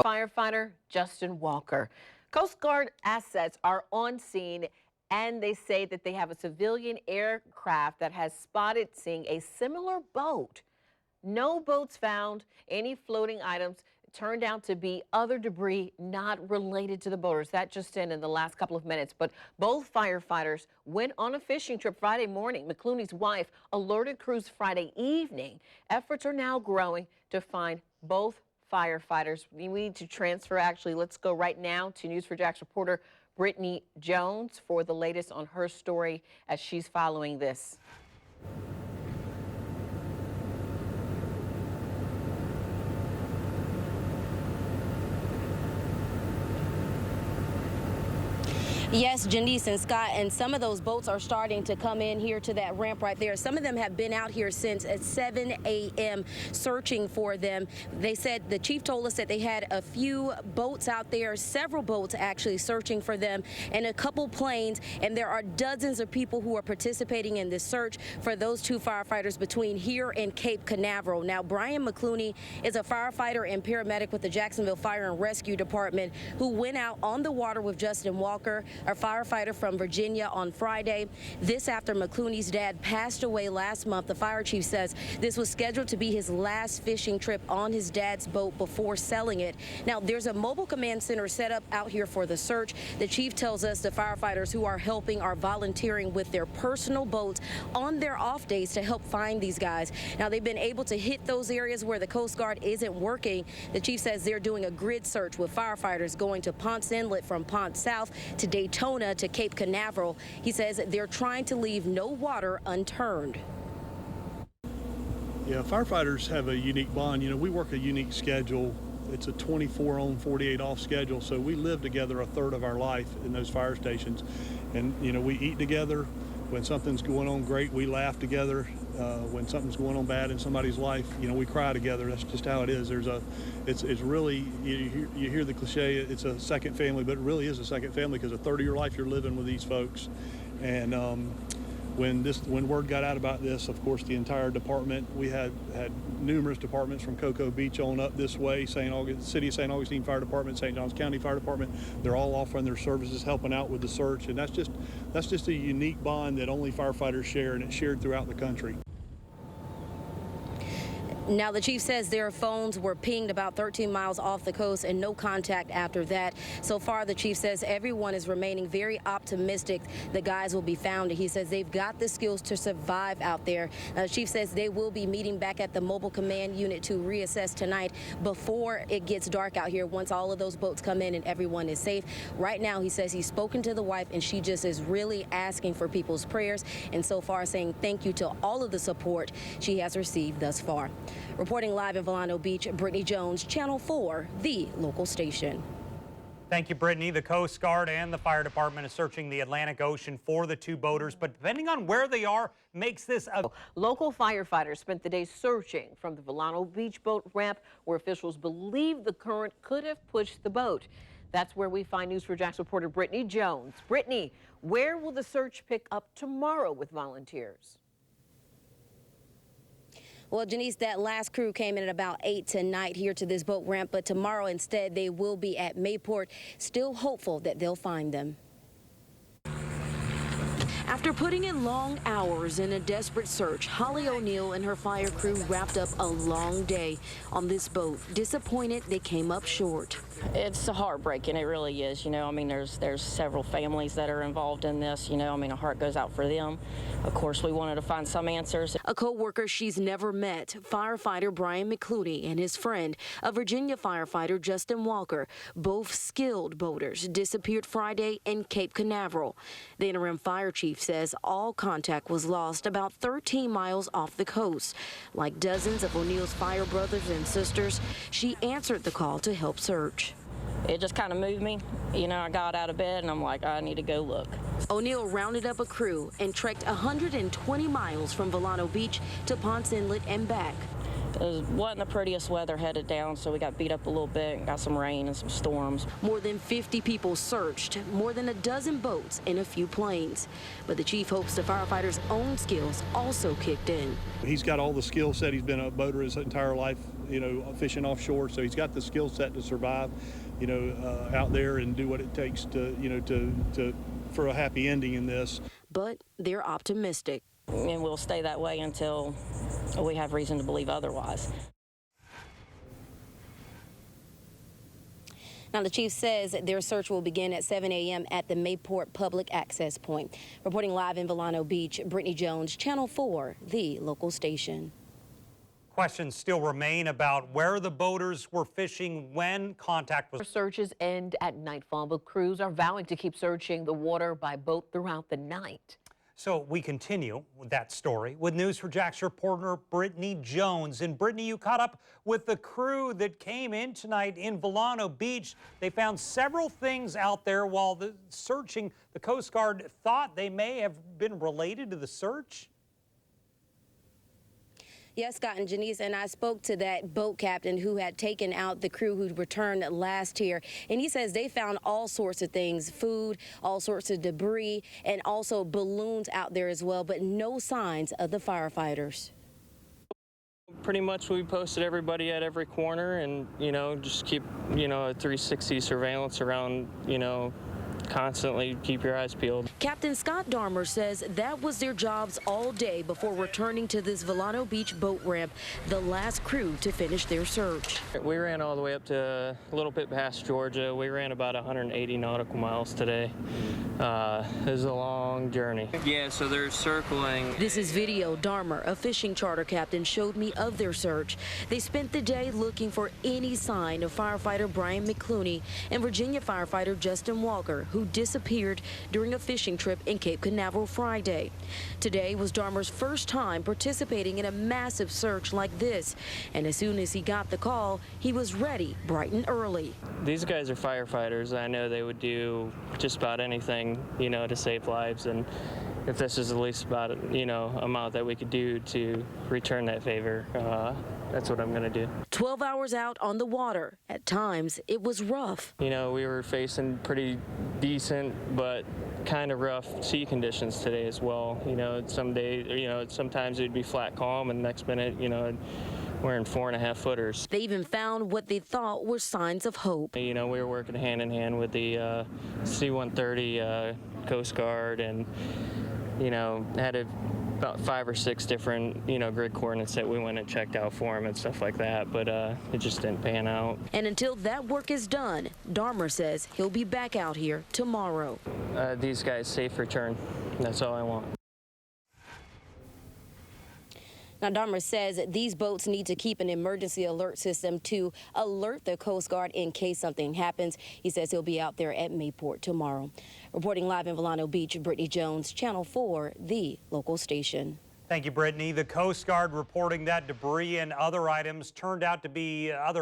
Firefighter Justin Walker. Coast Guard assets are on scene, and they say that they have a civilian aircraft that has spotted seeing a similar boat. No boats found, any floating items. Turned out to be other debris not related to the boaters. That just in the last couple of minutes. But both firefighters went on a fishing trip Friday morning. McClooney's wife alerted crews Friday evening. Efforts are now growing to find both firefighters. We need to transfer, actually, let's go right now to News4JAX reporter Brittany Jones for the latest on her story as she's following this. Yes, Janice and Scott, and some of those boats are starting to come in here to that ramp right there. Some of them have been out here since at 7 a.m. searching for them. They said, the chief told us that they had a few boats out there, several boats actually searching for them, and a couple planes, and there are dozens of people who are participating in this search for those two firefighters between here and Cape Canaveral. Now, Brian McClooney is a firefighter and paramedic with the Jacksonville Fire and Rescue Department who went out on the water with Justin Walker, a firefighter from Virginia, on Friday. This after McClooney's dad passed away last month. The fire chief says this was scheduled to be his last fishing trip on his dad's boat before selling it. Now, there's a mobile command center set up out here for the search. The chief tells us the firefighters who are helping are volunteering with their personal boats on their off days to help find these guys. Now, they've been able to hit those areas where the Coast Guard isn't working. The chief says they're doing a grid search with firefighters going to Ponce Inlet from Ponce South to Daytona to Cape Canaveral. He says they're trying to leave no water unturned. Yeah, firefighters have a unique bond. You know, we work a unique schedule. It's a 24 on, 48 off schedule, so we live together a third of our life in those fire stations. And, you know, we eat together. When something's going on great, we laugh together. When something's going on bad in somebody's life, you know, we cry together. That's just how it is. It's really, you hear the cliche, it's a second family, but it really is a second family because a third of your life you're living with these folks. And when word got out about this, of course, the entire department, we had numerous departments from Cocoa Beach on up this way, City of St. Augustine Fire Department, St. Johns County Fire Department. They're all offering their services, helping out with the search, and that's just a unique bond that only firefighters share, and it's shared throughout the country. Now, the chief says their phones were pinged about 13 miles off the coast and no contact after that. So far, the chief says everyone is remaining very optimistic the guys will be found. He says they've got the skills to survive out there. The chief says they will be meeting back at the mobile command unit to reassess tonight before it gets dark out here, once all of those boats come in and everyone is safe. Right now, he says he's spoken to the wife and she just is really asking for people's prayers, and so far saying thank you to all of the support she has received thus far. Reporting live in Volano Beach, Brittany Jones, Channel 4, the local station. Thank you, Brittany. The Coast Guard and the fire department is searching the Atlantic Ocean for the two boaters, but depending on where they are, makes this a... Local firefighters spent the day searching from the Volano Beach boat ramp where officials believe the current could have pushed the boat. That's where we find News4JAX reporter Brittany Jones. Brittany, where will the search pick up tomorrow with volunteers? Well, Janice, that last crew came in at about 8 tonight here to this boat ramp, but tomorrow instead they will be at Mayport, still hopeful that they'll find them. After putting in long hours in a desperate search, Holly O'Neill and her fire crew wrapped up a long day on this boat. Disappointed they came up short. It's heartbreaking, it really is. You know, I mean, there's several families that are involved in this. You know, I mean, a heart goes out for them. Of course, we wanted to find some answers. A co-worker she's never met, firefighter Brian McClooney, and his friend, a Virginia firefighter Justin Walker, both skilled boaters, disappeared Friday in Cape Canaveral. The interim fire chief says all contact was lost about 13 miles off the coast. Like dozens of O'Neill's fire brothers and sisters, she answered the call to help search. It just kind of moved me. You know, I got out of bed and I'm like, I need to go look. O'Neill rounded up a crew and trekked 120 miles from Volano Beach to Ponce Inlet and back. It wasn't the prettiest weather headed down, so we got beat up a little bit and got some rain and some storms. More than 50 people searched, more than a dozen boats and a few planes. But the chief hopes the firefighters' own skills also kicked in. He's got all the skill set. He's been a boater his entire life. fishing offshore. So he's got the skill set to survive, out there and do what it takes to for a happy ending in this. But they're optimistic. And we'll stay that way until we have reason to believe otherwise. Now, the chief says their search will begin at 7 a.m. at the Mayport Public Access Point. Reporting live in Volano Beach, Brittany Jones, Channel 4, the local station. Questions still remain about where the boaters were fishing when contact was. Searches end at nightfall, but crews are vowing to keep searching the water by boat throughout the night. So we continue with that story with News for Jack's reporter Brittany Jones. And Brittany, you caught up with the crew that came in tonight in Volano Beach. They found several things out there while searching. The Coast Guard thought they may have been related to the search. Yes, Scott and Janice, and I spoke to that boat captain who had taken out the crew who returned last year, and he says they found all sorts of things, food, all sorts of debris, and also balloons out there as well, but no signs of the firefighters. Pretty much we posted everybody at every corner and, just keep, a 360 surveillance around, constantly keep your eyes peeled. Captain Scott Darmer says that was their jobs all day before returning to this Volano Beach boat ramp, the last crew to finish their search. We ran all the way up to a little bit past Georgia. We ran about 180 nautical miles today. It was a long journey. Yeah, so they're circling. This is video Darmer, a fishing charter captain, showed me of their search. They spent the day looking for any sign of firefighter Brian McClooney and Virginia firefighter Justin Walker, who disappeared during a fishing trip in Cape Canaveral Friday. Today was Darmer's first time participating in a massive search like this, and as soon as he got the call, he was ready bright and early. These guys are firefighters. I know they would do just about anything, to save lives, and if this is the least about, amount that we could do to return that favor, that's what I'm going to do. 12 hours out on the water. At times, it was rough. We were facing pretty decent but kind of rough sea conditions today as well. Some days, sometimes it'd be flat calm, and the next minute, we're in 4.5 footers. They even found what they thought were signs of hope. We were working hand in hand with the C-130 Coast Guard, and had about 5 or 6 different grid coordinates that we went and checked out for them and stuff like that, but it just didn't pan out. And until that work is done, Darmer says he'll be back out here tomorrow. These guys safe return. That's all I want. Now, Darmer says these boats need to keep an emergency alert system to alert the Coast Guard in case something happens. He says he'll be out there at Mayport tomorrow. Reporting live in Volano Beach, Brittany Jones, Channel 4, the local station. Thank you, Brittany. The Coast Guard reporting that debris and other items turned out to be other